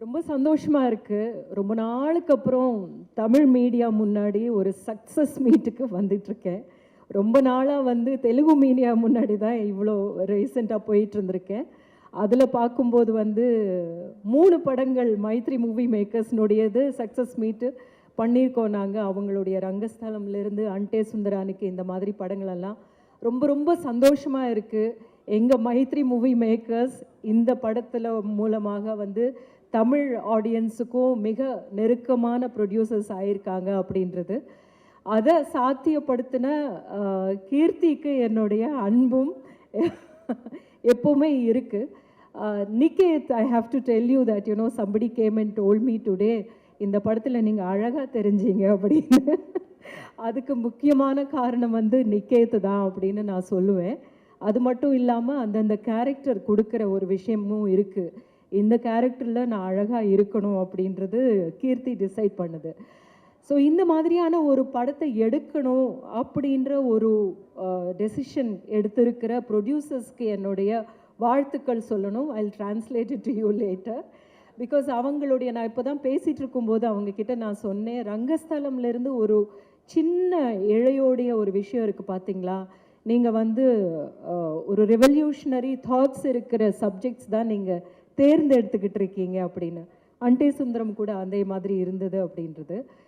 ரொம்ப சந்தோஷமா இருக்கு. ரொம்ப நாளுக்கு அப்புறம் தமிழ் மீடியா முன்னாடி ஒரு சக்ஸஸ் மீட்டுக்கு வந்துட்டுருக்கேன். ரொம்ப நாளா வந்து தெலுங்கு மீடியா முன்னாடி தான் இவ்வளோ ரீசெண்டா போயிட்டு இருந்திருக்கேன். அதில பார்க்கும்போது வந்து 3 படங்கள் மைத்ரி மூவி மேக்கர்ஸ்னுடையது சக்ஸஸ் மீட்டு பண்ணியிருக்கோம் நாங்க. அவங்களுடைய ரங்கஸ்தலம்லேருந்து அன்டே சுந்தரானிக்கு இந்த மாதிரி படங்களெல்லாம் ரொம்ப ரொம்ப சந்தோஷமா இருக்கு. எங்க மைத்ரி மூவி மேக்கர்ஸ் இந்த படத்துல மூலமாக வந்து தமிழ் ஆடியன்ஸுக்கும் மிக நெருக்கமான ப்ரொடியூசர்ஸ் ஆயிருக்காங்க அப்படின்றது. அதை சாத்தியப்படுத்தின கீர்த்திக்கு என்னுடைய அன்பும் எப்பவுமே இருக்கு. Niketh, I have to tell you that you know somebody game and told me today, இந்த படத்தில் நீங்கள் அழகாக தெரிஞ்சீங்க அப்படின்னு. அதுக்கு முக்கியமான காரணம் வந்து நிகேத் தான் அப்படின்னு நான் சொல்லுவேன். அது மட்டும் இல்லாமல் அந்தந்த கேரக்டர் கொடுக்குற ஒரு விஷயமும் இருக்குது. இந்த கேரக்டரில் நான் அழகாக இருக்கணும் அப்படின்றது கீர்த்தி டிசைட் பண்ணுது. ஸோ இந்த மாதிரியான ஒரு படத்தை எடுக்கணும் அப்படின்ற ஒரு டெசிஷன் எடுத்திருக்கிற ப்ரொடியூசர்ஸ்க்கு என்னுடைய வாழ்த்துக்கள் சொல்லணும். I will translate it to you later. Because அவங்களுடைய நான் இப்போ தான் பேசிகிட்டு இருக்கும்போது அவங்கக்கிட்ட நான் சொன்னேன், ரங்கஸ்தலம்லேருந்து ஒரு சின்ன இழையோடைய ஒரு விஷயம் இருக்குது பார்த்தீங்களா, நீங்கள் வந்து ஒரு ரெவல்யூஷனரி தாட்ஸ் இருக்கிற சப்ஜெக்ட்ஸ் தான் நீங்கள் தேர்ந்தெடுத்துக்கிட்டு இருக்கீங்க அப்படின்னு. அன்டே சுந்தரம் கூட அதே மாதிரி இருந்தது அப்படின்றது.